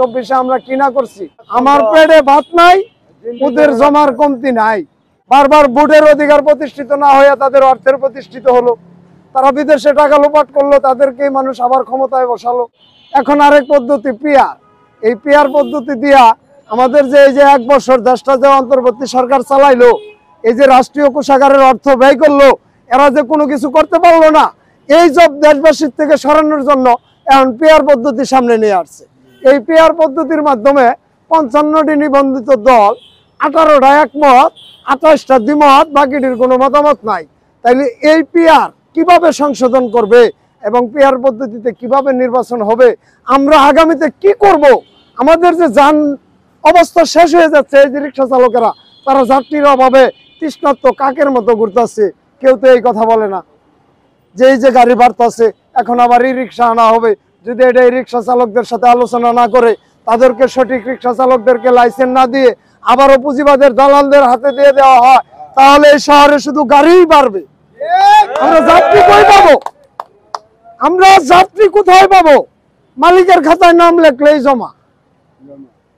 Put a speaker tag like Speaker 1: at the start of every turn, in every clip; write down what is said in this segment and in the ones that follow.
Speaker 1: 24-এ আমরা কি না করছি। আমার পেটে ভাত নাই, ওদের জমার কমতি নাই। বারবার ভোটের অধিকার প্রতিষ্ঠিত না হয়ে তাদের অর্থের প্রতিষ্ঠিত হলো, তারা বিদেশে টাকা লোপাট করলো, তাদেরকে মানুষ আবার ক্ষমতায় বসালো। এখন আরেক পদ্ধতি পিআর। এই পিআর পদ্ধতি দিয়া আমাদের যে এই যে 1 বছর দেশটা যে অন্তর্বর্তী সরকার চালাইলো, এই যে রাষ্ট্রীয় কোষাগারের অর্থ ব্যয় করলো, এরা যে কোনো কিছু করতে পারলো না, এই সব দেশবাসীর থেকে সরানোর জন্য এখন পিআর পদ্ধতি সামনে নিয়ে আসছে। এই পিআর পদ্ধতির মাধ্যমে 55টি নিবন্ধিত দল, 18টা একমত, 28টা দ্বিমত, বাকিটির কোনো মতামত নাই। তাইলে এই পিআর কিভাবে সংশোধন করবে এবং পিআর পদ্ধতিতে কিভাবে নির্বাচন হবে, আমরা আগামীতে কি করব? আমাদের যে যান অবস্থা শেষ হয়ে যাচ্ছে, এই যে রিক্সা চালকেরা, তারা যাত্রীর অভাবে তৃষ্ণার্ত কাকের মতো ঘুরতেছে, কেউ তো এই কথা বলে না যে এই যে গাড়ি বাড়তেছে, এখন আবার এই রিক্সা আনা হবে। যদি এটা এই রিক্সা চালকদের সাথে আলোচনা না করে, তাদেরকে সঠিক রিক্সা চালকদেরকে লাইসেন্স না দিয়ে আবারও পুঁজিবাদের দালালদের হাতে দিয়ে দেওয়া হয়, তাহলে এই শহরে শুধু গাড়িই বাড়বে। আমরা যাত্রী কই পাবো? আমরা যাত্রী কোথায় পাবো? মালিকের খাতায় নাম লেখলেই জমা।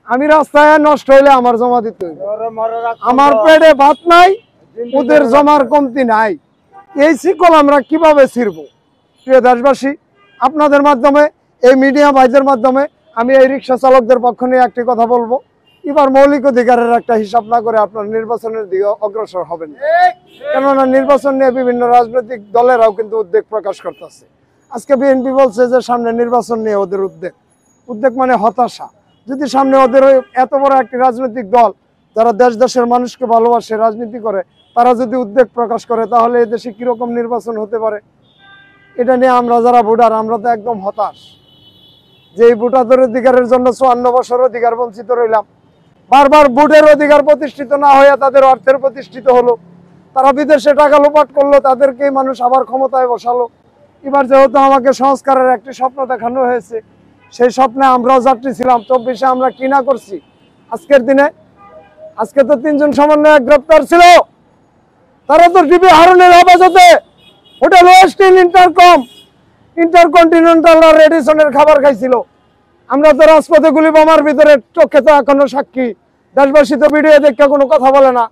Speaker 1: আমি রাস্তায় নষ্ট হইলে আমার জমা দিতে হইবে। আমার পেটে ভাত নাই, ওদের জমার কমতি নাই। এই শিকল আমরা কিভাবে ছিড়ব? প্রিয় দেশবাসী, আপনাদের মাধ্যমে, এই মিডিয়া ভাইদের মাধ্যমে আমি এই রিক্সা চালকদের পক্ষ নিয়ে একটি কথা বলবো। এবার মৌলিক অধিকারের একটা হিসাব না করে আপনার নির্বাচনের দিকে অগ্রসর হবেন, কেননা নির্বাচন নিয়ে বিভিন্ন রাজনৈতিক দলেরাও কিন্তু উদ্বেগ প্রকাশ করতেছে। আজকে বিএনপি বলছে যে সামনে নির্বাচন নিয়ে ওদের উদ্বেগ মানে হতাশা। যদি সামনে ওদের এত বড় একটি রাজনৈতিক দল যারা দেশের মানুষকে ভালোবাসে, রাজনীতি করে, তারা যদি উদ্বেগ প্রকাশ করে, তাহলে এদেশে কিরকম নির্বাচন হতে পারে? এটা নিয়ে আমরা যারা ভোটার, আমরা তো একদম হতাশ যে এই ভোটারদের অধিকারের জন্য 54 বছর অধিকার বঞ্চিত রইলাম। বারবার ভোটের অধিকার প্রতিষ্ঠিত না হয়ে তাদের অর্থের প্রতিষ্ঠিত হলো, তারা বিদেশে টাকা লোপাট করলো, তাদেরকে মানুষ আবার ক্ষমতায় বসালো। এবার যেহেতু আমাকে সংস্কারের একটি স্বপ্ন দেখানো হয়েছে, সেই স্বপ্নে আমরাও যাত্রী ছিলাম। 24-এ আমরা কি না করছি। আজকের দিনে, আজকে তো 3 জন সমন্বয়ক গ্রেপ্তার ছিল, তারা তো ডিবি হারুনের হেফাজতে হোটেল ওয়েস্টিন ইন্টারকন্টিনেন্টাল আর রেডিসনের খাবার খাইছিল। আমরা তো রাজপথে গুলি বোমার ভিতরে, চোখে তো এখনো সাক্ষী। দেশবাসী তো ভিডিও দেখে কোনো কথা বলে না।